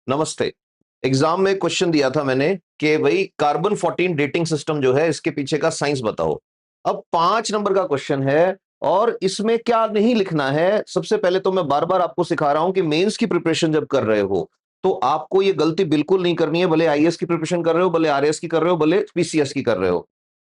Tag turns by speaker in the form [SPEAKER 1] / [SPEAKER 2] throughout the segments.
[SPEAKER 1] नमस्ते। एग्जाम में क्वेश्चन दिया था मैंने कि भाई कार्बन 14 डेटिंग सिस्टम जो है इसके पीछे का साइंस बताओ। अब 5 नंबर का क्वेश्चन है और इसमें क्या नहीं लिखना है। सबसे पहले तो मैं बार बार आपको सिखा रहा हूं कि मेंस की प्रिपरेशन जब कर रहे हो तो आपको ये गलती बिल्कुल नहीं करनी है, भले आईएएस की प्रिपरेशन कर रहे हो, भले आरएएस की कर रहे हो, भले पीसीएस की कर रहे हो,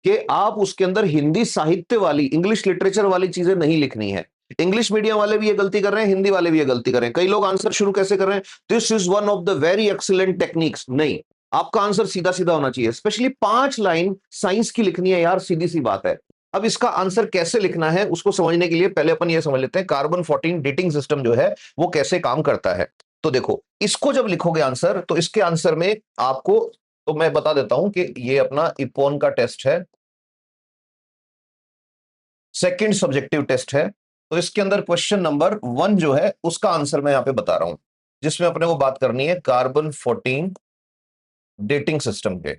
[SPEAKER 1] कि आप उसके अंदर हिंदी साहित्य वाली, इंग्लिश लिटरेचर वाली चीजें नहीं लिखनी है। इंग्लिश मीडियम वाले भी ये गलती कर रहे हैं, हिंदी वाले भी ये गलती कर रहे हैं। कई लोग आंसर शुरू कैसे कर रहे हैं, this is one of the very excellent techniques. नहीं, आपका आंसर सीधा सीधा होना चाहिए। स्पेशली 5 लाइन साइंस की लिखनी है यार, सीधी सी बात है। अब इसका आंसर कैसे लिखना है उसको समझने के लिए पहले अपन ये समझ लेते हैं कार्बन 14 डेटिंग सिस्टम जो है वो कैसे काम करता है। तो देखो, इसको जब लिखोगे आंसर तो इसके आंसर में आपको, तो मैं बता देता हूं कि ये अपना इपोन का टेस्ट है, सेकंड सब्जेक्टिव टेस्ट है। तो इसके अंदर क्वेश्चन नंबर 1 जो है उसका आंसर मैं यहां पे बता रहा हूं, जिसमें अपने को बात करनी है कार्बन 14 डेटिंग सिस्टम के।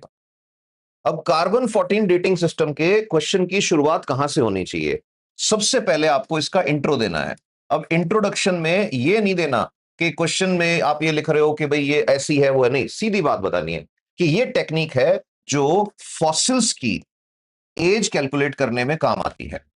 [SPEAKER 1] अब कार्बन 14 डेटिंग सिस्टम के क्वेश्चन की शुरुआत कहां से होनी चाहिए? सबसे पहले आपको इसका इंट्रो देना है। अब इंट्रोडक्शन में ये नहीं देना कि क्वेश्चन में आप ये लिख रहे हो कि भाई ये ऐसी है वो है, नहीं, सीधी बात बतानी है कि ये टेक्निक है जो फॉसिल्स की एज कैलकुलेट करने में काम आती है।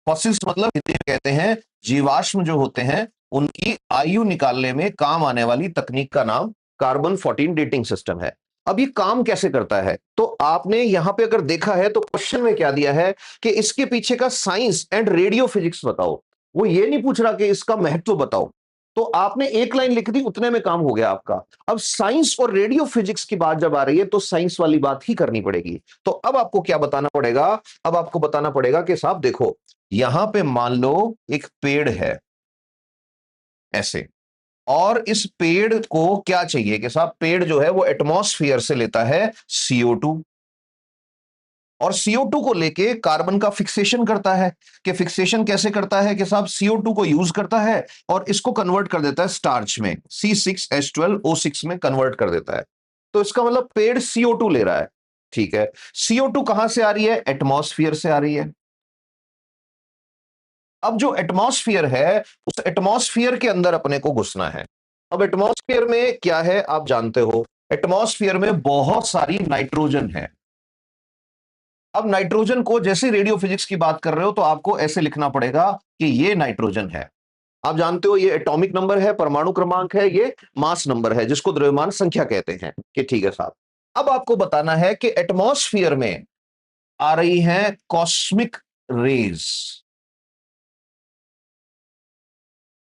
[SPEAKER 1] फॉसिल्स मतलब हिंदी में कहते हैं जीवाश्म जो होते हैं, उनकी आयु निकालने में काम आने वाली तकनीक का नाम कार्बन 14 डेटिंग सिस्टम है। अब ये काम कैसे करता है? तो आपने यहां पे अगर देखा है तो क्वेश्चन में क्या दिया है कि इसके पीछे का साइंस एंड रेडियो फिजिक्स बताओ। वो ये नहीं पूछ रहा कि इसका महत्व बताओ। तो आपने एक लाइन लिख दी, उतने में काम हो गया आपका। अब साइंस और रेडियो फिजिक्स की बात जब आ रही है तो साइंस वाली बात ही करनी पड़ेगी। तो अब आपको क्या बताना पड़ेगा? अब आपको बताना पड़ेगा कि साहब देखो, यहां पे मान लो एक पेड़ है ऐसे, और इस पेड़ को क्या चाहिए कि साहब पेड़ जो है वो एटमॉस्फेयर से लेता है CO2, और CO2 को लेके कार्बन का फिक्सेशन करता है। कि फिक्सेशन कैसे करता है कि साहब CO2 को यूज करता है और इसको कन्वर्ट कर देता है स्टार्च में, C6H12O6 में कन्वर्ट कर देता है। तो इसका मतलब पेड़ CO2 ले रहा है। ठीक है, CO2 कहां से आ रही है? एटमॉस्फेयर से आ रही है। अब जो एटमॉस्फेयर है, उस एटमॉस्फेयर के अंदर अपने को घुसना है। अब एटमॉस्फेयर में क्या है आप जानते हो, एटमॉस्फेयर में बहुत सारी नाइट्रोजन है। अब नाइट्रोजन को जैसे रेडियो फिजिक्स की बात कर रहे हो तो आपको ऐसे लिखना पड़ेगा कि ये नाइट्रोजन है। आप जानते हो ये एटॉमिक नंबर है, परमाणु क्रमांक है, ये मास नंबर है जिसको द्रव्यमान संख्या कहते हैं। कि ठीक है साहब, अब आपको बताना है कि एटमॉस्फेयर में आ रही है कॉस्मिक रेज।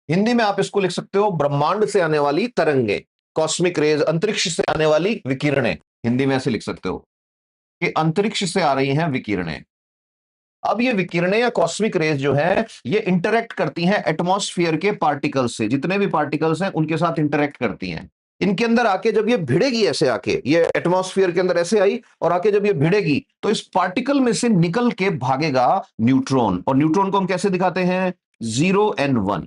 [SPEAKER 1] हिंदी में आप इसको लिख सकते हो ब्रह्मांड से आने वाली तरंगे, कॉस्मिक रेज, अंतरिक्ष से आने वाली विकिरणें। हिंदी में ऐसे लिख सकते हो कि अंतरिक्ष से आ रही हैं विकिरणें। अब ये विकिरणें या कॉस्मिक रेज जो है ये इंटरेक्ट करती हैं एटमॉस्फेयर के पार्टिकल्स से। जितने भी पार्टिकल्स हैं उनके साथ इंटरेक्ट करती हैं। इनके अंदर आके जब ये भिड़ेगी, ऐसे आके ये एटमॉस्फेयर के अंदर ऐसे आई और आके जब ये भिड़ेगी तो इस पार्टिकल में से निकल के भागेगा न्यूट्रॉन। और न्यूट्रॉन को हम कैसे दिखाते हैं? 0 और 1।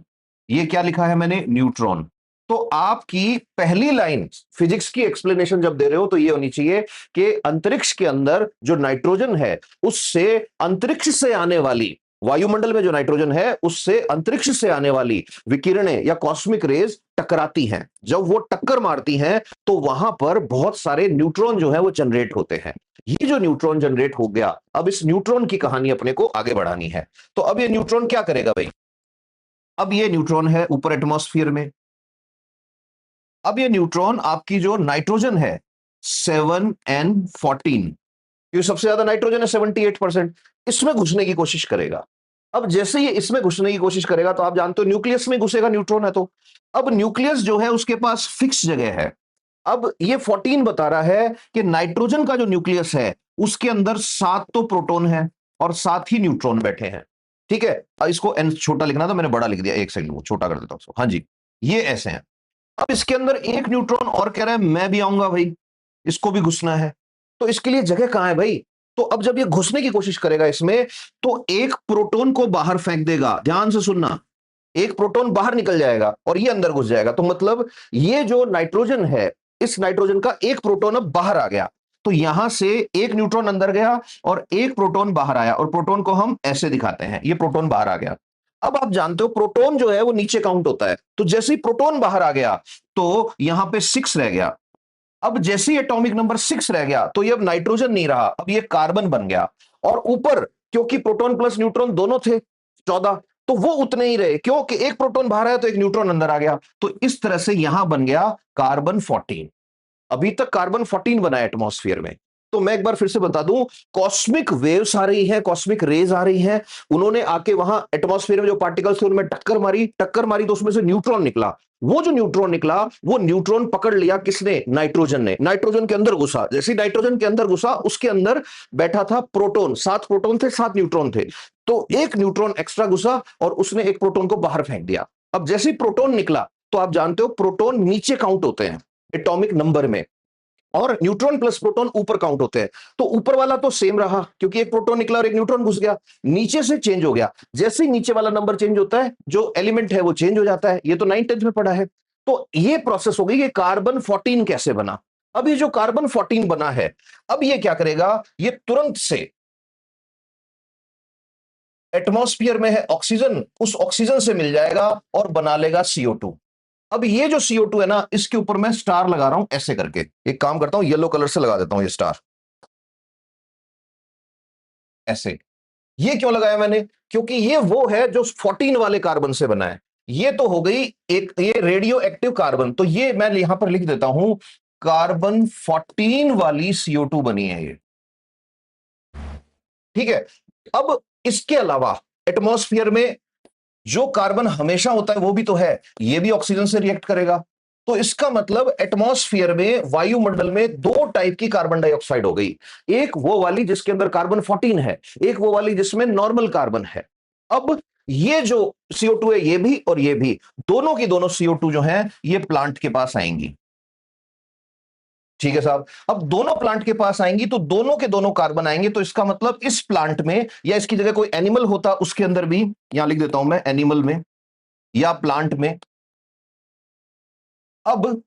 [SPEAKER 1] ये क्या लिखा है मैंने? न्यूट्रॉन। तो आपकी पहली लाइन फिजिक्स की एक्सप्लेनेशन जब दे रहे हो तो ये होनी चाहिए कि अंतरिक्ष के अंदर जो नाइट्रोजन है उससे अंतरिक्ष से आने वाली, वायुमंडल में जो नाइट्रोजन है उससे अंतरिक्ष से आने वाली विकिरणें या कॉस्मिक रेज टकराती हैं। जब वो टक्कर मारती हैं तो वहां पर बहुत सारे न्यूट्रॉन जो है वो जनरेट होते हैं। ये जो न्यूट्रॉन जनरेट हो गया, अब इस न्यूट्रॉन की कहानी अपने को आगे बढ़ानी है। तो अब ये न्यूट्रॉन क्या करेगा भाई? अब ये न्यूट्रॉन है ऊपर एटमॉस्फेयर में। अब ये न्यूट्रॉन आपकी जो नाइट्रोजन है 7n14, क्योंकि सबसे ज्यादा नाइट्रोजन है 78%, इसमें घुसने की कोशिश करेगा। अब जैसे ये इसमें घुसने की कोशिश करेगा तो आप जानते हो न्यूक्लियस में घुसेगा न्यूट्रॉन है तो। अब न्यूक्लियस जो है उसके पास फिक्स जगह है। अब ये 14 बता रहा है कि नाइट्रोजन का जो न्यूक्लियस है उसके अंदर 7 तो प्रोटॉन है और 7 ही न्यूट्रॉन बैठे हैं। ठीक है, इसको एन छोटा लिखना था, मैंने बड़ा लिख दिया। एक सेकंड, वो छोटा कर देता हूं। हाँ जी, ये ऐसे हैं। अब इसके अंदर एक न्यूट्रॉन और कह रहा है मैं भी आऊंगा भाई, इसको भी घुसना है। तो इसके लिए जगह कहां है भाई? तो अब जब ये घुसने की कोशिश करेगा इसमें तो एक प्रोटॉन को बाहर फेंक देगा। ध्यान से सुनना, एक प्रोटॉन बाहर निकल जाएगा और ये अंदर घुस जाएगा। तो मतलब ये जो नाइट्रोजन है, इस नाइट्रोजन का एक प्रोटॉन अब बाहर आ गया। तो यहां से एक न्यूट्रॉन अंदर गया और एक प्रोटॉन बाहर आया, और प्रोटॉन को हम ऐसे दिखाते हैं, ये प्रोटॉन बाहर आ गया। अब आप जानते हो प्रोटॉन जो है वो नीचे काउंट होता है, तो जैसे ही प्रोटॉन बाहर आ गया तो यहां पे 6 रह गया। अब जैसे ही एटॉमिक नंबर 6 रह गया तो ये अब नाइट्रोजन नहीं रहा, अब ये कार्बन बन गया। और ऊपर क्योंकि प्रोटॉन प्लस न्यूट्रॉन दोनों थे 14, तो वो उतने ही रहे, क्योंकि एक प्रोटॉन बाहर आया तो एक न्यूट्रॉन अंदर आ गया। तो इस तरह से यहां बन गया कार्बन 14। अभी तक कार्बन 14 बना है एटमॉस्फेयर में। तो मैं एक बार फिर से बता दूं, कॉस्मिक वेव्स आ रही है, कॉस्मिक रेज आ रही है, उन्होंने आके वहां एटमॉस्फेयर में जो पार्टिकल्स थे उनमें टक्कर मारी तो उसमें से न्यूट्रॉन निकला। वो जो न्यूट्रॉन निकला वो न्यूट्रॉन पकड़ लिया किसने? नाइट्रोजन ने। नाइट्रोजन के अंदर घुसा, जैसे नाइट्रोजन के अंदर घुसा उसके अंदर बैठा था प्रोटॉन, 7 प्रोटॉन थे, 7 न्यूट्रॉन थे। तो एक न्यूट्रॉन एक्स्ट्रा घुसा और उसने एक प्रोटॉन को बाहर फेंक दिया। अब जैसे ही प्रोटॉन निकला तो आप जानते हो प्रोटॉन नीचे काउंट होते हैं एटॉमिक नंबर में, और न्यूट्रॉन प्लस प्रोटॉन ऊपर काउंट होते हैं। तो ऊपर वाला तो सेम रहा क्योंकि एक प्रोटॉन निकला और एक न्यूट्रॉन घुस गया। नीचे से चेंज हो गया, जैसे ही नीचे वाला नंबर चेंज होता है जो एलिमेंट है वो चेंज हो जाता है। ये तो 9th 10th में पढ़ा है। तो ये प्रोसेस हो गई कि कार्बन 14 कैसे बना। अब ये जो कार्बन 14 बना है, अब ये क्या करेगा, ये तुरंत से एटमॉस्फेयर में है ऑक्सीजन, उस ऑक्सीजन से मिल जाएगा और बना लेगा CO2। अब ये जो CO2 है ना, इसके ऊपर मैं स्टार लगा रहा हूं ऐसे करके। एक काम करता हूं, येलो कलर से लगा देता हूं ये स्टार ऐसे। ये क्यों लगाया मैंने? क्योंकि ये वो है जो 14 वाले कार्बन से बना है। ये तो हो गई एक ये रेडियो एक्टिव कार्बन, तो ये मैं यहां पर लिख देता हूं, कार्बन 14 वाली CO2 बनी है ये। ठीक है। अब इसके अलावा एटमॉस्फेयर में जो कार्बन हमेशा होता है वो भी तो है, ये भी ऑक्सीजन से रिएक्ट करेगा। तो इसका मतलब एटमॉस्फेयर में, वायुमंडल में, 2 टाइप की कार्बन डाइऑक्साइड हो गई। एक वो वाली जिसके अंदर कार्बन 14 है, एक वो वाली जिसमें नॉर्मल कार्बन है। अब ये जो CO2 है, ये भी और ये भी, दोनों की दोनों CO2 जो है ये प्लांट के पास आएंगी। ठीक है साहब। अब दोनों प्लांट के पास आएंगी तो दोनों के दोनों कार्बन आएंगे, तो इसका मतलब इस प्लांट में, या इसकी जगह कोई एनिमल होता उसके अंदर भी, यहां लिख देता हूं मैं, एनिमल में या प्लांट में। अब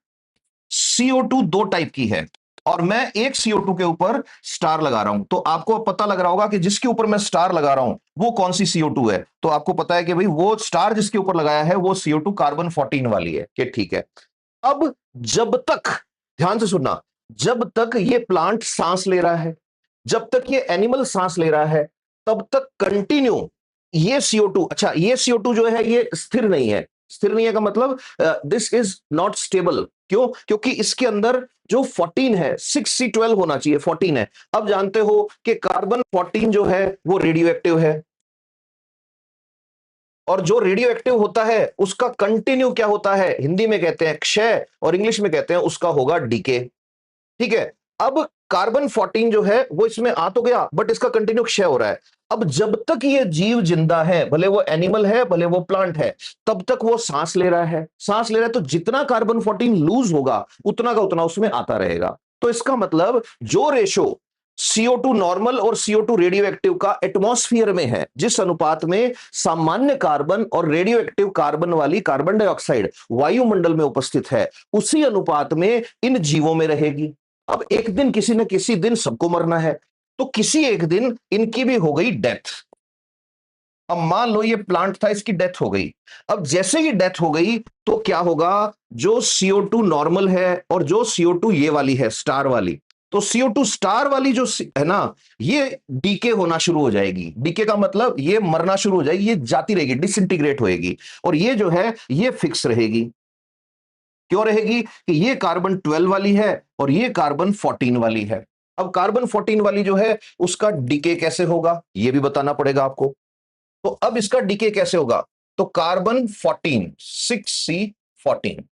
[SPEAKER 1] CO2 2 टाइप की है और मैं एक CO2 के ऊपर स्टार लगा रहा हूं, तो आपको पता लग रहा होगा कि जिसके ऊपर मैं स्टार लगा रहा हूं वो कौन सी CO2 है। तो आपको पता है कि भाई वो स्टार जिसके ऊपर लगाया है वो CO2 कार्बन 14 वाली है, कि ठीक है। अब जब तक, ध्यान से सुनना, जब तक ये प्लांट सांस ले रहा है, जब तक ये एनिमल सांस ले रहा है, तब तक कंटिन्यू ये CO2, अच्छा ये CO2 जो है ये स्थिर नहीं है। स्थिर नहीं है का मतलब दिस इज नॉट स्टेबल। क्यों? क्योंकि इसके अंदर जो 14 है, 6C12 होना चाहिए, 14 है। अब जानते हो कि कार्बन 14 जो है वो रेडियो एक्टिव है, और जो रेडियो एक्टिव होता है उसका कंटिन्यू क्या होता है, हिंदी में कहते हैं क्षय और इंग्लिश में कहते हैं उसका होगा डीके। ठीक है। अब कार्बन 14 जो है वो इसमें आ तो गया, बट इसका कंटिन्यू क्षय हो रहा है। अब जब तक ये जीव जिंदा है, भले वो एनिमल है भले वो प्लांट है, तब तक वो सांस ले रहा है, सांस ले रहा है, तो जितना कार्बन 14 लूज होगा उतना का उतना उसमें आता रहेगा। तो इसका मतलब जो रेशो CO2 नॉर्मल और CO2 रेडियो एक्टिव का एटमॉस्फेयर में है, जिस अनुपात में सामान्य कार्बन और रेडियो एक्टिव कार्बन वाली कार्बन डाइऑक्साइड वायुमंडल में उपस्थित है, उसी अनुपात में इन जीवों में रहेगी। अब एक दिन किसी न किसी दिन सबको मरना है, तो किसी एक दिन इनकी भी हो गई डेथ। अब मान लो ये प्लांट था, इसकी डेथ हो गई। अब जैसे ही डेथ हो गई तो क्या होगा, जो CO2 नॉर्मल है और जो CO2 ये वाली है स्टार वाली, तो CO2 स्टार वाली जो है ना, ये डीके होना शुरू हो जाएगी। डीके का मतलब ये मरना शुरू हो जाएगी, ये जाती रहेगी, डिसइंटीग्रेट होएगी। और ये जो है ये फिक्स रहेगी। क्यों रहेगी? कि ये कार्बन 12 वाली है और ये कार्बन 14 वाली है। अब कार्बन 14 वाली जो है उसका डीके कैसे होगा ये भी बताना पड़ेगा आपको। तो अब इसका डीके कैसे होगा, तो कार्बन 14, 6C14,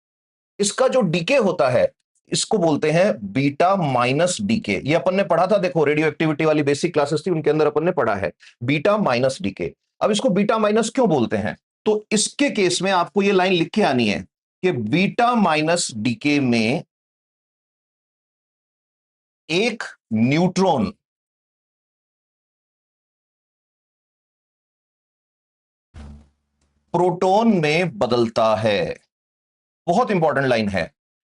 [SPEAKER 1] इसका जो डीके होता है इसको बोलते हैं बीटा माइनस डीके। ये अपन ने पढ़ा था, देखो रेडियो एक्टिविटी वाली बेसिक क्लासेस थी उनके अंदर अपन ने पढ़ा है बीटा माइनस डीके। अब इसको बीटा माइनस क्यों बोलते हैं, तो इसके केस में आपको ये लाइन लिख के आनी है कि बीटा माइनस डीके में एक न्यूट्रॉन प्रोटॉन में बदलता है। बहुत इंपॉर्टेंट लाइन है,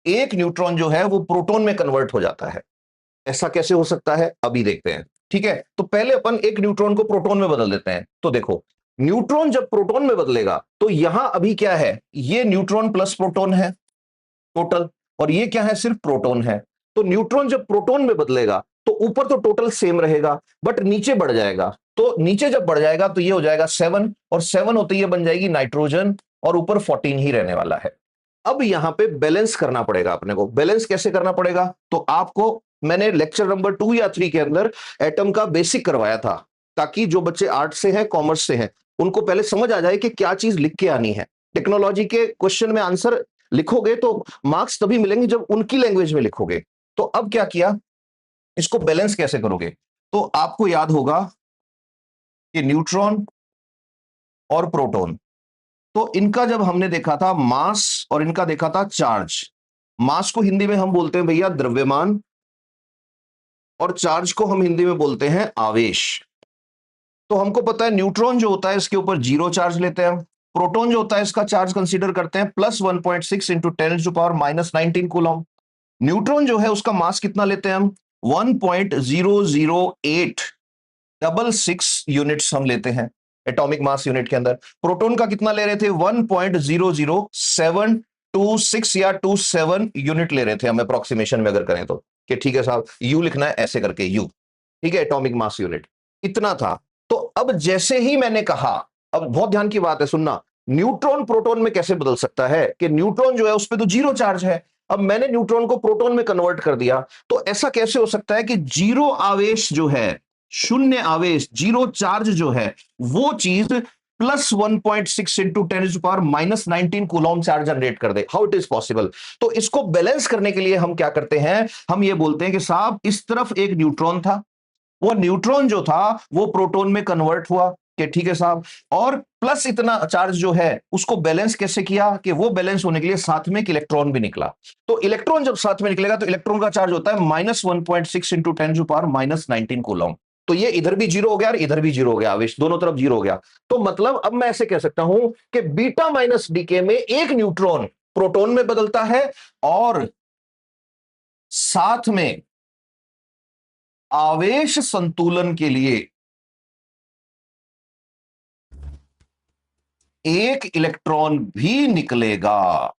[SPEAKER 1] एक न्यूट्रॉन जो है वो प्रोटॉन में कन्वर्ट हो जाता है। ऐसा कैसे हो सकता है अभी देखते हैं। ठीक है, तो पहले अपन एक न्यूट्रॉन को प्रोटॉन में बदल देते हैं। तो देखो, न्यूट्रॉन जब प्रोटॉन में बदलेगा तो यहां अभी क्या है, ये न्यूट्रॉन प्लस प्रोटॉन है टोटल, और ये क्या है, सिर्फ प्रोटॉन है। तो न्यूट्रॉन जब प्रोटॉन में बदलेगा तो ऊपर तो टोटल सेम रहेगा, बट नीचे बढ़ जाएगा। तो नीचे जब बढ़ जाएगा तो ये हो जाएगा 7, और 7 होते ही बन जाएगी नाइट्रोजन, और ऊपर 14 ही रहने वाला है। अब यहां पे बैलेंस करना पड़ेगा अपने को। बैलेंस कैसे करना पड़ेगा, तो आपको मैंने लेक्चर नंबर 2 या 3 के अंदर एटम का बेसिक करवाया था, ताकि जो बच्चे आर्ट से हैं, कॉमर्स से हैं, उनको पहले समझ आ जाए कि क्या चीज लिख के आनी है। टेक्नोलॉजी के क्वेश्चन में आंसर लिखोगे तो मार्क्स तभी मिलेंगे जब उनकी लैंग्वेज में लिखोगे। तो अब क्या किया, इसको बैलेंस कैसे करोगे, तो आपको याद होगा कि न्यूट्रॉन और प्रोटॉन, तो इनका जब हमने देखा था मास और इनका देखा था चार्ज। मास को हिंदी में हम बोलते हैं भैया द्रव्यमान, और चार्ज को हम हिंदी में बोलते हैं आवेश। तो हमको पता है न्यूट्रॉन जो होता है इसके ऊपर 0 चार्ज लेते हैं, प्रोटॉन जो होता है इसका चार्ज कंसीडर करते हैं प्लस 1.6 इंटू 10⁻⁻19 कूलम। न्यूट्रॉन जो है उसका मास कितना लेते हैं हम, 1.00866 यूनिट्स हम लेते हैं एटॉमिक मास यूनिट के अंदर। प्रोटॉन का कितना ले रहे थे, 1.00726 या 27 यूनिट ले रहे थे हम अप्रोक्सीमेशन में अगर करें तो, कि ठीक है साहब यू लिखना है ऐसे करके यू, ठीक है, एटॉमिक मास यूनिट इतना था। तो अब जैसे ही मैंने कहा, अब बहुत ध्यान की बात है सुनना, न्यूट्रॉन प्रोटॉन में कैसे बदल सकता है, कि न्यूट्रॉन जो है उस पर तो 0 चार्ज है, अब मैंने न्यूट्रॉन को प्रोटॉन में कन्वर्ट कर दिया। तो ऐसा कैसे हो सकता है कि 0 आवेश जो है, शून्य आवेश, 0 चार्ज जो है, वो चीज plus 1.6 into 10⁻⁻19 Coulomb charge generate कर दे, हाउ इट इज पॉसिबल। तो इसको बैलेंस करने के लिए हम क्या करते हैं, हम ये बोलते हैं कि साहब इस तरफ एक न्यूट्रॉन था, वो न्यूट्रॉन जो था वो प्रोटॉन में कन्वर्ट हुआ, कि ठीक है साहब, और प्लस इतना चार्ज जो है उसको बैलेंस कैसे किया, कि वो बैलेंस होने के लिए साथ में एक इलेक्ट्रॉन भी निकला। तो इलेक्ट्रॉन जब साथ में निकलेगा तो इलेक्ट्रॉन का चार्ज होता है -1.6 इंटू 10⁻⁻19 कूलम। तो ये इधर भी 0 हो गया और इधर भी 0 हो गया, आवेश दोनों तरफ 0 हो गया। तो मतलब अब मैं ऐसे कह सकता हूं कि बीटा माइनस डीके में एक न्यूट्रॉन प्रोटॉन में बदलता है, और साथ में आवेश संतुलन के लिए एक इलेक्ट्रॉन भी निकलेगा,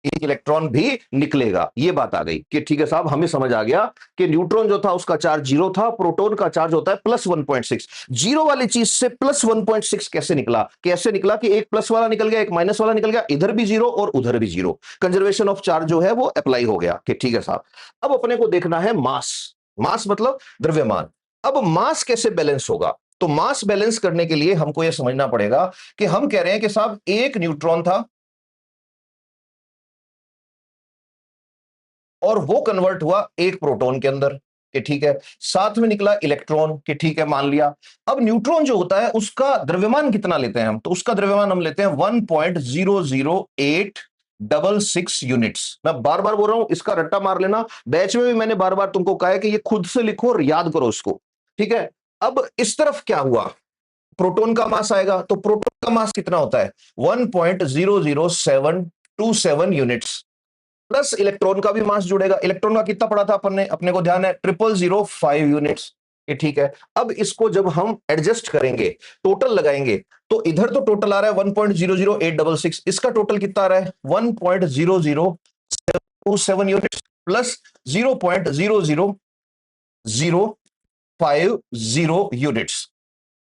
[SPEAKER 1] एक इलेक्ट्रॉन भी निकलेगा। ये बात आ गई कि ठीक है साहब हमें समझ आ गया कि न्यूट्रॉन जो था उसका चार्ज 0 था, प्रोटॉन का चार्ज होता है प्लस 1.6। 0 वाली चीज से प्लस 1.6 कैसे निकला, कैसे निकला कि एक प्लस वाला निकल गया, एक माइनस वाला निकल गया, इधर भी 0 और उधर भी 0, कंजर्वेशन ऑफ चार्ज जो है वो अप्लाई हो गया कि ठीक है साहब। अब अपने को देखना है मास, मास मतलब द्रव्यमान। अब मास कैसे बैलेंस होगा, तो मास बैलेंस करने के लिए हमको यह समझना पड़ेगा कि हम कह रहे हैं कि साहब एक न्यूट्रॉन था और वो कन्वर्ट हुआ एक प्रोटॉन के अंदर, कि ठीक है, साथ में निकला इलेक्ट्रॉन, कि ठीक है मान लिया। अब न्यूट्रॉन जो होता है उसका द्रव्यमान कितना लेते हैं हम, तो उसका द्रव्यमान हम लेते हैं 1.00866 यूनिट्स। मैं बार बार बोल रहा हूं, इसका रट्टा मार लेना, बैच में भी मैंने बार बार तुमको कहा है कि ये खुद से लिखो और याद करो इसको, ठीक है। अब इस तरफ क्या हुआ, प्रोटॉन का मास आएगा, तो प्रोटॉन का मास कितना होता है, 1.00727 यूनिट्स, प्लस इलेक्ट्रॉन का भी मास जुड़ेगा। इलेक्ट्रॉन का कितना पड़ा था अपन ने, अपने को ध्यान है 0005 यूनिट्स, ये ठीक है। अब इसको जब हम एडजस्ट करेंगे, टोटल लगाएंगे, तो इधर तो टोटल आ रहा है 1.00866, इसका टोटल कितना आ रहा है 1.00727 यूनिट्स प्लस 0.00050 यूनिट्स।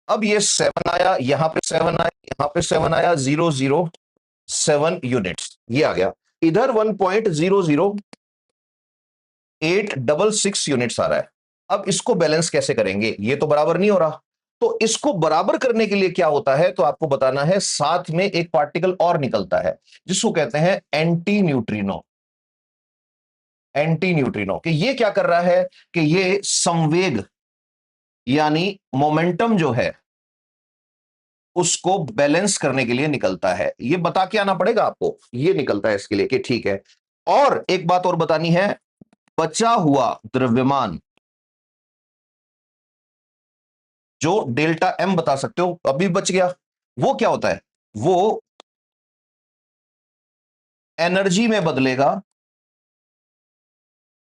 [SPEAKER 1] अब ये 7 आया, यहां पे 7 आया, यहां पे 7 आया, 007 यूनिट्स ये आ गया। इधर 1.00866 यूनिट्स आ रहा है। अब इसको बैलेंस कैसे करेंगे, ये तो बराबर नहीं हो रहा। तो इसको बराबर करने के लिए क्या होता है, तो आपको बताना है, साथ में एक पार्टिकल और निकलता है जिसको कहते हैं एंटी न्यूट्रिनो। एंटी न्यूट्रिनो कि ये क्या कर रहा है, कि ये संवेग यानी मोमेंटम जो है उसको बैलेंस करने के लिए निकलता है। ये बता के आना पड़ेगा आपको, ये निकलता है इसके लिए कि ठीक है। और एक बात और बतानी है, बचा हुआ द्रव्यमान जो डेल्टा एम बता सकते हो अभी बच गया, वो क्या होता है, वो एनर्जी में बदलेगा,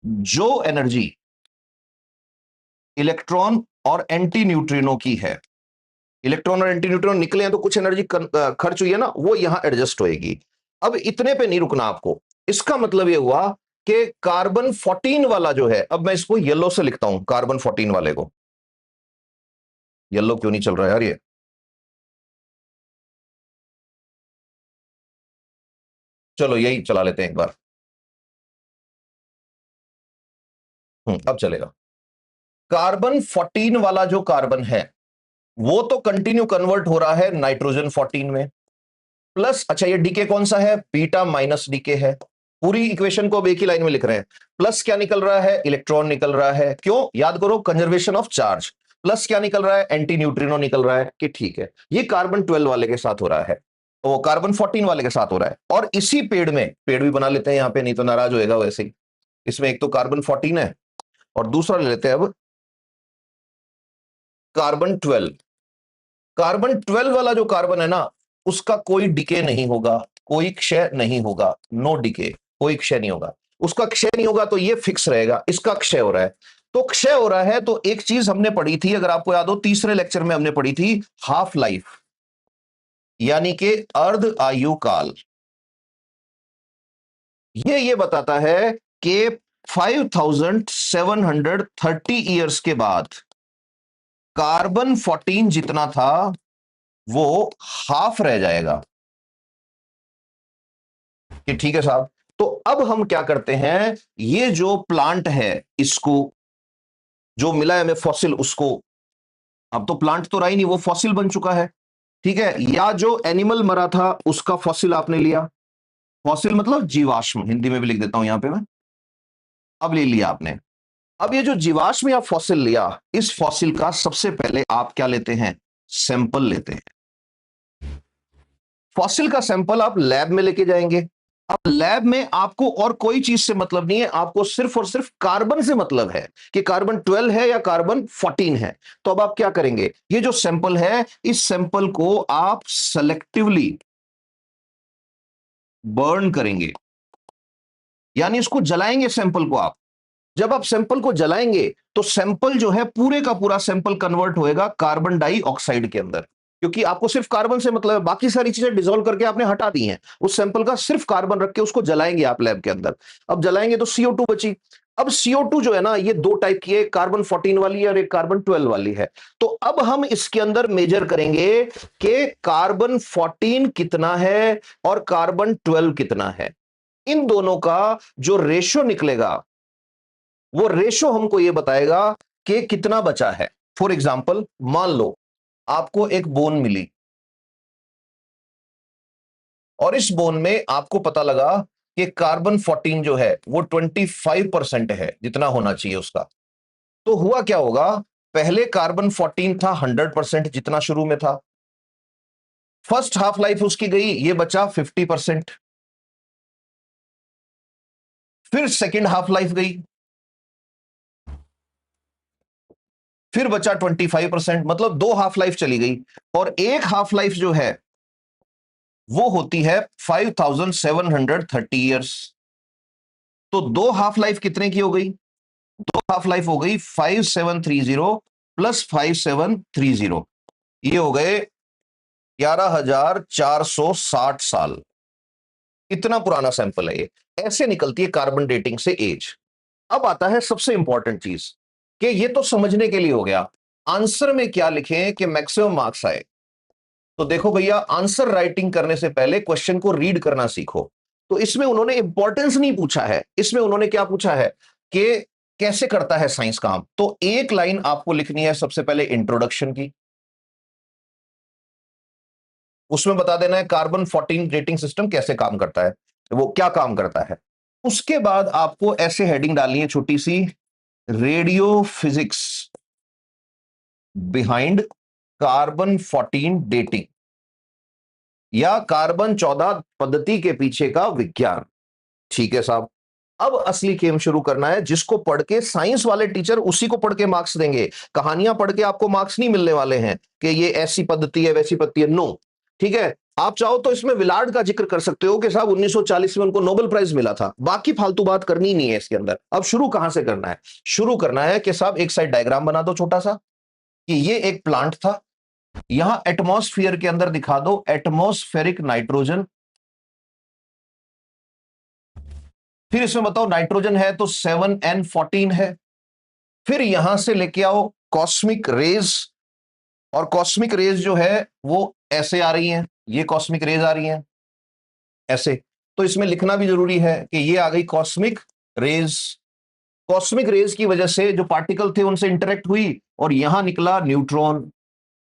[SPEAKER 1] जो एनर्जी इलेक्ट्रॉन और एंटी न्यूट्रिनो की है। इलेक्ट्रॉन और एंटी न्यूट्रॉन निकले हैं तो कुछ एनर्जी खर्च हुई है ना, वो यहां एडजस्ट होएगी। अब इतने पे नहीं रुकना आपको, इसका मतलब ये हुआ कि कार्बन 14 वाला जो है, अब मैं इसको येलो से लिखता हूं, कार्बन 14 वाले को। येलो क्यों नहीं चल रहा है यार ये? चलो यही चला लेते हैं एक बार। अब चलेगा। कार्बन 14 वाला जो कार्बन है वो तो कंटिन्यू कन्वर्ट हो रहा है नाइट्रोजन 14 में, प्लस अच्छा ये डीके कौन सा है, बीटा माइनस डीके है। पूरी इक्वेशन को अब एक ही लाइन में लिख रहे हैं। प्लस क्या निकल रहा है, इलेक्ट्रॉन निकल रहा है। क्यों? याद करो, कंजर्वेशन ऑफ चार्ज। प्लस क्या निकल रहा है, एंटी न्यूट्रिनो निकल रहा है। कि ठीक है, ये कार्बन 12 वाले के साथ हो रहा है, वो कार्बन 14 वाले के साथ हो रहा है। और इसी पेड़ में, पेड़ भी बना लेते हैं यहां पे, नहीं तो नाराज होएगा वैसे ही। इसमें एक तो कार्बन 14 है और दूसरा ले लेते हैं अब कार्बन 12। कार्बन 12 वाला जो कार्बन है ना, उसका कोई डिके नहीं होगा, कोई क्षय नहीं होगा। नो डिके, कोई क्षय नहीं होगा। उसका क्षय नहीं होगा तो ये फिक्स रहेगा। इसका क्षय हो रहा है, तो क्षय हो रहा है तो एक चीज हमने पढ़ी थी, अगर आपको याद हो, तीसरे लेक्चर में हमने पढ़ी थी, हाफ लाइफ, यानी कि अर्ध आयु काल। ये बताता है कि 5730 ईयर्स के बाद कार्बन 14 जितना था वो हाफ रह जाएगा। कि ठीक है साहब, तो अब हम क्या करते हैं, ये जो प्लांट है इसको, जो मिला है हमें फॉसिल, उसको, अब तो प्लांट तो रहा ही नहीं, वो फॉसिल बन चुका है। ठीक है, या जो एनिमल मरा था उसका फॉसिल आपने लिया। फॉसिल मतलब जीवाश्म, हिंदी में भी लिख देता हूं यहां पे मैं। अब ले लिया आपने। अब ये जो जीवाश्म या फॉसिल लिया, इस फॉसिल का सबसे पहले आप क्या लेते हैं, सैंपल लेते हैं। फॉसिल का सैंपल आप लैब में लेके जाएंगे। अब लैब में आपको और कोई चीज से मतलब नहीं है, आपको सिर्फ और सिर्फ कार्बन से मतलब है कि कार्बन 12 है या कार्बन 14 है। तो अब आप क्या करेंगे, ये जो सैंपल है, इस सैंपल को आप सेलेक्टिवली बर्न करेंगे, यानी इसको जलाएंगे सैंपल को आप। जब आप सैंपल को जलाएंगे तो सैंपल जो है, पूरे का पूरा सैंपल कन्वर्ट होएगा कार्बन डाइऑक्साइड के अंदर, क्योंकि आपको सिर्फ कार्बन से मतलब है, बाकी सारी चीजें डिसॉल्व करके आपने हटा दी हैं। उस सैंपल का सिर्फ कार्बन रख के उसको जलाएंगे आप लैब के अंदर। अब जलाएंगे तो CO2 बची। अब CO2 जो है ना, ये दो टाइप की है, कार्बन 14 वाली है और एक कार्बन 12 वाली है। तो अब हम इसके अंदर मेजर करेंगे कि कार्बन 14 कितना है और कार्बन 12 कितना है। इन दोनों का जो रेशो निकलेगा, वो रेशो हमको ये बताएगा कि कितना बचा है। फॉर एग्जाम्पल, मान लो आपको एक बोन मिली और इस बोन में आपको पता लगा कि कार्बन 14 जो है वो 25% है, जितना होना चाहिए उसका। तो हुआ क्या होगा, पहले कार्बन 14 था 100%, जितना शुरू में था। फर्स्ट हाफ लाइफ उसकी गई, ये बचा 50%। फिर सेकेंड हाफ लाइफ गई, फिर बचा 25%, मतलब दो हाफ लाइफ चली गई। और एक हाफ लाइफ जो है वो होती है 5730 ईयर्स। तो दो हाफ लाइफ कितने की हो गई, दो हाफ लाइफ हो गई 5730 प्लस 5730, ये हो गए 11460 साल। इतना पुराना सैंपल है ये। ऐसे निकलती है कार्बन डेटिंग से एज। अब आता है सबसे इंपॉर्टेंट चीज, कि ये तो समझने के लिए हो गया, आंसर में क्या लिखें कि मैक्सिमम मार्क्स आए। तो देखो भैया, आंसर राइटिंग करने से पहले क्वेश्चन को रीड करना सीखो। तो इसमें उन्होंने इंपॉर्टेंस नहीं पूछा है, इसमें उन्होंने क्या पूछा है कि कैसे करता है साइंस काम। तो एक लाइन आपको लिखनी है सबसे पहले इंट्रोडक्शन की, उसमें बता देना है कार्बन 14 रेटिंग सिस्टम कैसे काम करता है, वो क्या काम करता है। उसके बाद आपको ऐसे हेडिंग डालनी है छोटी सी, radio physics behind carbon 14 dating, या कार्बन 14 पद्धति के पीछे का विज्ञान। ठीक है साहब, अब असली गेम शुरू करना है। जिसको पढ़ के साइंस वाले टीचर उसी को पढ़ के मार्क्स देंगे, कहानियां पढ़ के आपको मार्क्स नहीं मिलने वाले हैं कि ये ऐसी पद्धति है वैसी पद्धति है। नो, ठीक है, आप चाहो तो इसमें विलार्ड का जिक्र कर सकते हो कि साहब 1940 में उनको नोबेल प्राइज मिला था, बाकी फालतू बात करनी नहीं है इसके अंदर। अब शुरू कहां से करना है, शुरू करना है कि साहब एक साइड डायग्राम बना दो छोटा सा, कि ये एक प्लांट था, यहां एटमॉस्फेयर के अंदर दिखा दो एटमॉस्फेरिक नाइट्रोजन, फिर इसमें बताओ नाइट्रोजन है तो 7n14 है, फिर यहां से लेके आओ कॉस्मिक रेज, और कॉस्मिक रेज जो है वो ऐसे आ रही हैं, ये कॉस्मिक रेज आ रही हैं ऐसे, तो इसमें लिखना भी जरूरी है कि ये आ गई कॉस्मिक रेज। कॉस्मिक रेज की वजह से जो पार्टिकल थे उनसे इंटरेक्ट हुई और यहां निकला न्यूट्रॉन।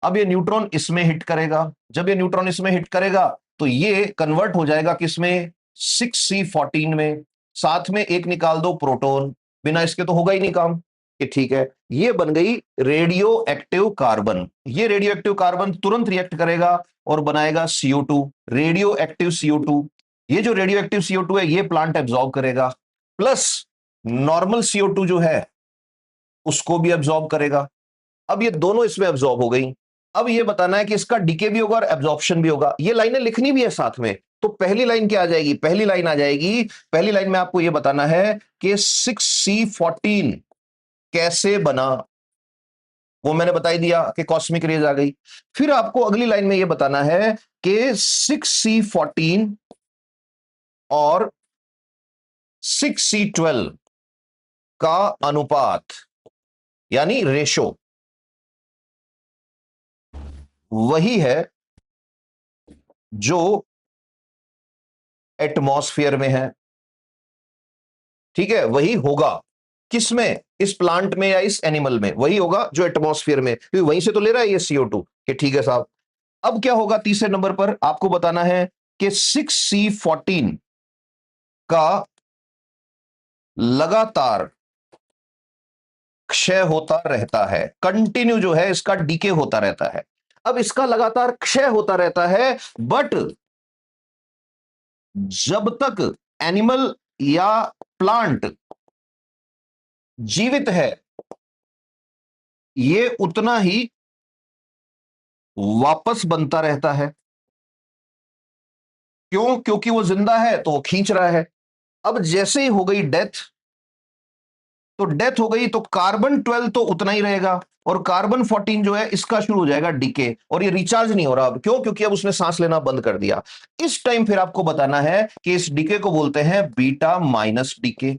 [SPEAKER 1] अब ये न्यूट्रॉन इसमें हिट करेगा, जब ये न्यूट्रॉन इसमें हिट करेगा तो ये कन्वर्ट हो जाएगा किसमें, 6C14 में, साथ में एक निकाल दो प्रोटॉन, बिना इसके तो होगा ही नहीं काम, कि ठीक है ये बन गई रेडियो एक्टिव कार्बन। ये रेडियो एक्टिव कार्बन तुरंत रिएक्ट करेगा और बनाएगा CO2, रेडियो एक्टिव CO2। ये जो रेडियो एक्टिव CO2 है ये प्लांट एब्जॉर्ब करेगा, प्लस नॉर्मल CO2 जो है उसको भी एब्जॉर्ब करेगा। अब ये दोनों इसमें एब्जॉर्ब हो गई। अब ये बताना है कि इसका डीके भी होगा और एब्जॉर्प्शन भी होगा, ये लाइनें लिखनी भी है साथ में। तो पहली लाइन क्या आ जाएगी, पहली लाइन आ जाएगी, पहली लाइन में आपको यह बताना है कि 6C14 कैसे बना, वो मैंने बता ही दिया कि कॉस्मिक रेज आ गई। फिर आपको अगली लाइन में यह बताना है कि 6C14 और 6C12 का अनुपात यानी रेशो वही है जो एटमॉस्फेयर में है, ठीक है, वही होगा किसमें, इस प्लांट में या इस एनिमल में, वही होगा जो एटमॉस्फेयर में, क्योंकि वहीं से तो ले रहा है ये CO2 कि ठीक है साहब। अब क्या होगा, तीसरे नंबर पर आपको बताना है कि 6C14 का लगातार क्षय होता रहता है, कंटिन्यू जो है इसका डीके होता रहता है। अब इसका लगातार क्षय होता रहता है, बट जब तक एनिमल या प्लांट जीवित है ये उतना ही वापस बनता रहता है। क्यों, क्योंकि वो जिंदा है तो वो खींच रहा है। अब जैसे ही हो गई डेथ, तो डेथ हो गई तो कार्बन 12 तो उतना ही रहेगा और कार्बन 14 जो है इसका शुरू हो जाएगा डीके, और ये रिचार्ज नहीं हो रहा। अब क्यों, क्योंकि अब उसने सांस लेना बंद कर दिया। इस टाइम फिर आपको बताना है कि इस डीके को बोलते हैं बीटा माइनस डीके,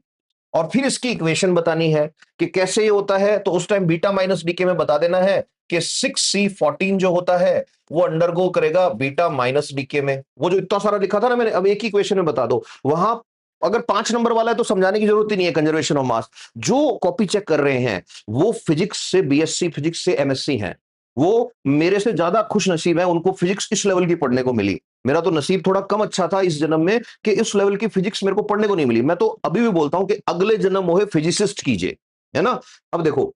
[SPEAKER 1] और फिर इसकी इक्वेशन बतानी है कि कैसे ये होता है। तो उस टाइम बीटा माइनस डीके में बता देना है कि 6C14 जो होता है वो अंडरगो करेगा बीटा माइनस डीके में। वो जो इतना सारा लिखा था ना मैंने, अब एक ही इक्वेशन में बता दो। वहां अगर 5 नंबर वाला है तो समझाने की जरूरत ही नहीं है, कंजर्वेशन ऑफ मास। जो कॉपी चेक कर रहे हैं वो फिजिक्स से BSc, फिजिक्स से MSc हैं, वो मेरे से ज्यादा खुश नसीब है, उनको फिजिक्स इस लेवल की पढ़ने को मिली। मेरा तो नसीब थोड़ा कम अच्छा था इस जन्म में कि इस लेवल की फिजिक्स मेरे को पढ़ने को नहीं मिली। मैं तो अभी भी बोलता हूं कि अगले जन्म हो फिजिसिस्ट कीजिए, है ना। अब देखो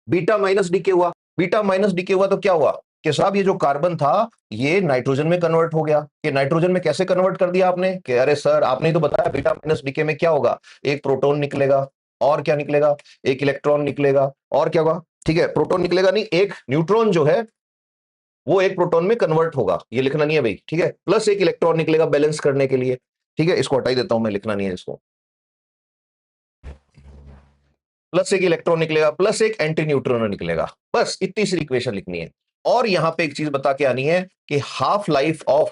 [SPEAKER 1] बीटा माइनस डीके हुआ, बीटा माइनस डीके हुआ तो क्या हुआ कि साहब ये जो कार्बन था ये नाइट्रोजन में कन्वर्ट हो गया। कि नाइट्रोजन में कैसे कन्वर्ट कर दिया आपने, कि अरे सर आपने ही तो बताया बीटा माइनस डीके में क्या होगा, एक प्रोटॉन निकलेगा और क्या निकलेगा, एक इलेक्ट्रॉन निकलेगा और क्या होगा, ठीक है, प्रोटॉन निकलेगा नहीं, एक न्यूट्रॉन जो है वो एक प्रोटॉन में कन्वर्ट होगा, ये लिखना नहीं है भाई, ठीक है, प्लस एक इलेक्ट्रॉन निकलेगा बैलेंस करने के लिए, ठीक है, इसको हटा ही देता हूं मैं, लिखना नहीं है इसको। प्लस एक इलेक्ट्रॉन निकलेगा प्लस एक एंटी न्यूट्रॉन निकलेगा, बस इतनी सी इक्वेशन लिखनी है। और यहां पे एक चीज बता के आनी है कि हाफ लाइफ ऑफ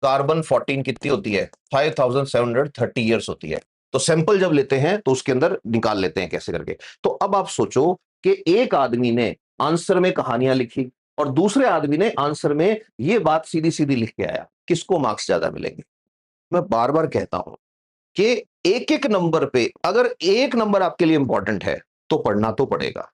[SPEAKER 1] कार्बन 14 कितनी होती है, 5730 ईयर्स होती है। तो सैंपल जब लेते हैं तो उसके अंदर निकाल लेते हैं कैसे करके। तो अब आप सोचो कि एक आदमी ने आंसर में कहानियां लिखी और दूसरे आदमी ने आंसर में ये बात सीधी सीधी लिख के आया, किसको मार्क्स ज्यादा मिलेंगे। मैं बार बार कहता हूं कि एक एक नंबर पे अगर एक नंबर आपके लिए इंपॉर्टेंट है तो पढ़ना तो पड़ेगा।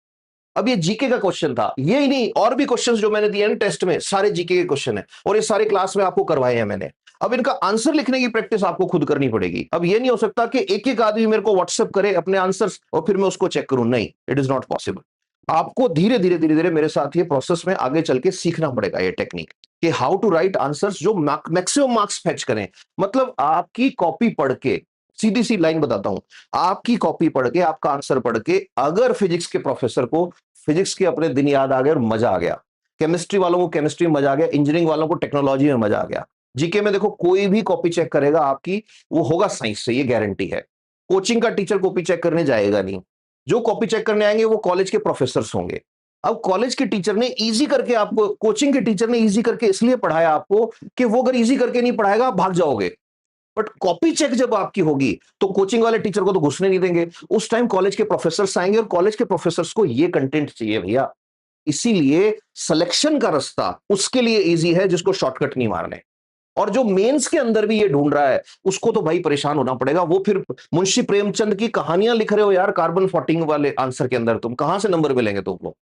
[SPEAKER 1] अब ये जीके का क्वेश्चन था, ये ही नहीं और भी क्वेश्चंस जो मैंने दिए हैं टेस्ट में सारे जीके के क्वेश्चन है, और ये सारे क्लास में आपको करवाए हैं मैंने। अब इनका आंसर लिखने की प्रैक्टिस आपको खुद करनी पड़ेगी। अब ये नहीं हो सकता कि एक एक आदमी मेरे को व्हाट्सएप करे अपने आंसर्स और फिर मैं उसको चेक करूं, नहीं, इट इज नॉट पॉसिबल। आपको धीरे धीरे धीरे धीरे मेरे साथ ये प्रोसेस में आगे चल के सीखना पड़ेगा, ये टेक्निक कि हाउ टू राइट आंसर्स जो मैक्सिमम मार्क्स फेच करें। मतलब आपकी कॉपी पढ़ के, सीधी सी लाइन बताता हूं, आपकी कॉपी पढ़ के, आपका आंसर पढ़ के अगर फिजिक्स के प्रोफेसर को फिजिक्स के अपने दिन याद आ गए और मजा आ गया, केमिस्ट्री वालों को केमिस्ट्री में मजा आ गया, इंजीनियरिंग वालों को टेक्नोलॉजी में मजा आ गया, जीके में देखो कोई भी कॉपी चेक करेगा आपकी वो होगा साइंस से, ये गारंटी है। कोचिंग का टीचर कॉपी चेक करने जाएगा नहीं, जो कॉपी चेक करने आएंगे वो कॉलेज के प्रोफेसर होंगे। अब कॉलेज के टीचर ने इजी करके आपको, कोचिंग के टीचर ने इजी करके इसलिए पढ़ाया आपको कि वो अगर इजी करके नहीं पढ़ाएगा आप भाग जाओगे। बट कॉपी चेक जब आपकी होगी तो कोचिंग वाले टीचर को तो घुसने नहीं देंगे। उस टाइम कॉलेज के प्रोफेसर आएंगे और कॉलेज के प्रोफेसर को ये कंटेंट चाहिए भैया। इसीलिए सिलेक्शन का रास्ता उसके लिए इजी है जिसको शॉर्टकट नहीं मारने। और जो मेंस के अंदर भी ये ढूंढ रहा है उसको तो भाई परेशान होना पड़ेगा। वो फिर मुंशी प्रेमचंद की कहानियां लिख रहे हो यार कार्बन 14 वाले आंसर के अंदर, तुम कहां से नंबर मिलेंगे तुमको?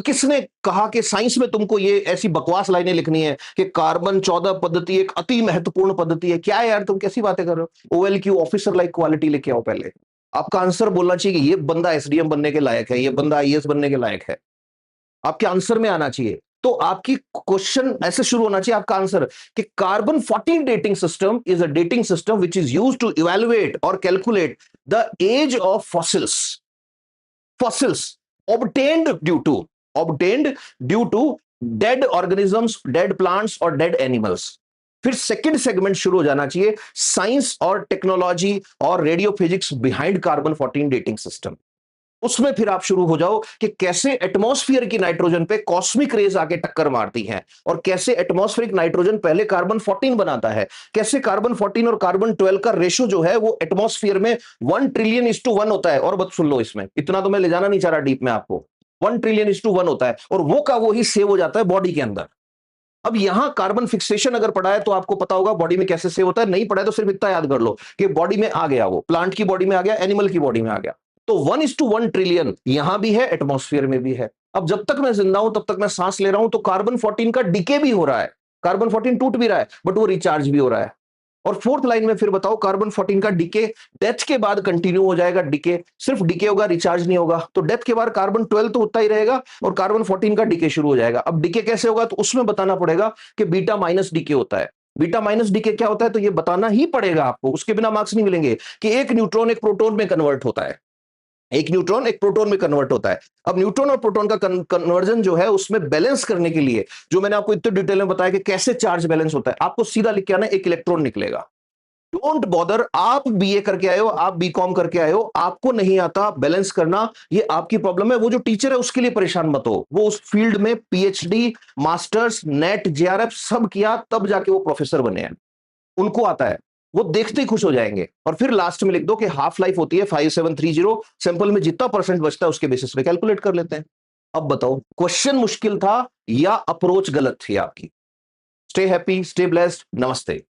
[SPEAKER 1] किसने कहा कि साइंस में तुमको ये ऐसी बकवास लाइनें लिखनी है कि कार्बन 14 पद्धति एक अति महत्वपूर्ण पद्धति है? क्या है यार, तुम कैसी बातें कर रहे हो? OLQ ऑफिसर लाइक क्वालिटी लेके आओ पहले। आपका आंसर बोलना चाहिए कि ये बंदा SDM बनने के लायक है, ये बंदा IAS बनने के लायक है। आपके आंसर में आना चाहिए। तो आपकी क्वेश्चन ऐसे शुरू होना चाहिए आपका आंसर कि carbon 14 dating system is a dating system which is used to evaluate और calculate the age of fossils obtained due to dead organisms, dead plants और dead animals। फिर सेकंड सेगमेंट शुरू हो जाना चाहिए, साइंस और टेक्नोलॉजी और radio physics behind carbon 14 dating system. उसमें फिर आप शुरू हो जाओ कि कैसे एटमॉस्फेयर की नाइट्रोजन पे कॉस्मिक रेज आके टक्कर मारती हैं और कैसे एटमॉस्फेरिक नाइट्रोजन पहले कार्बन 14 बनाता है, कैसे कार्बन 14 और कार्बन 12 का रेशो जो है वो एटमॉस्फेयर में 1 ट्रिलियन इज टू 1 होता है। और बात सुन लो, इसमें इतना तो मैं ले जाना नहीं चाह रहा डीप में आपको। 1 ट्रिलियन इज टू 1 होता है और वो का वो ही सेव हो जाता है बॉडी के अंदर। अब यहां कार्बन फिक्सेशन अगर पढ़ा है तो आपको पता होगा बॉडी में कैसे सेव होता है। नहीं पढ़ा है तो सिर्फ इतना याद कर लो कि बॉडी में आ गया, वो प्लांट की बॉडी में आ गया, एनिमल की बॉडी में आ गया। तो 1:1 ट्रिलियन यहां भी है, एटमॉस्फेयर में भी है। अब जब तक मैं जिंदा हूं तब तक मैं सांस ले रहा हूं, तो कार्बन 14 का डिके भी हो रहा है, कार्बन 14 टूट भी रहा है बट वो रिचार्ज भी हो रहा है। और फोर्थ लाइन में फिर बताओ कार्बन 14 का डिके डेथ के बाद कंटिन्यू हो जाएगा। डिके सिर्फ डिके होगा, रिचार्ज नहीं होगा। तो डेथ के बाद कार्बन 12 तो उतना ही रहेगा और कार्बन 14 का डिके शुरू हो जाएगा। अब डिके कैसे होगा तो उसमें बताना पड़ेगा कि बीटा माइनस डिके होता है। बीटा माइनस डिके क्या होता है तो ये बताना ही पड़ेगा आपको, उसके बिना मार्क्स नहीं मिलेंगे। कि एक न्यूट्रॉन एक प्रोटॉन में कन्वर्ट होता है, एक न्यूट्रॉन एक प्रोटॉन में कन्वर्ट होता है। अब न्यूट्रॉन और प्रोटॉन का कन्वर्जन जो है उसमें बैलेंस करने के लिए जो मैंने आपको इतने डिटेल में बताया कि कैसे चार्ज बैलेंस होता है, आपको सीधा लिख के आना एक इलेक्ट्रॉन निकलेगा। डोंट बॉदर, आप बीए करके आए हो, आप बीकॉम करके आए हो, आपको नहीं आता बैलेंस करना, ये आपकी प्रॉब्लम है। वो जो टीचर है उसके लिए परेशान मत हो, वो उस फील्ड में PhD, मास्टर्स, नेट, JRF सब किया तब जाके वो प्रोफेसर बने हैं, उनको आता है। वो देखते ही खुश हो जाएंगे। और फिर लास्ट में लिख दो कि हाफ लाइफ होती है 5730, सैंपल में जितना परसेंट बचता है उसके बेसिस पे कैलकुलेट कर लेते हैं। अब बताओ क्वेश्चन मुश्किल था या अप्रोच गलत थी आपकी? स्टे हैप्पी, स्टे ब्लेस्ड, नमस्ते।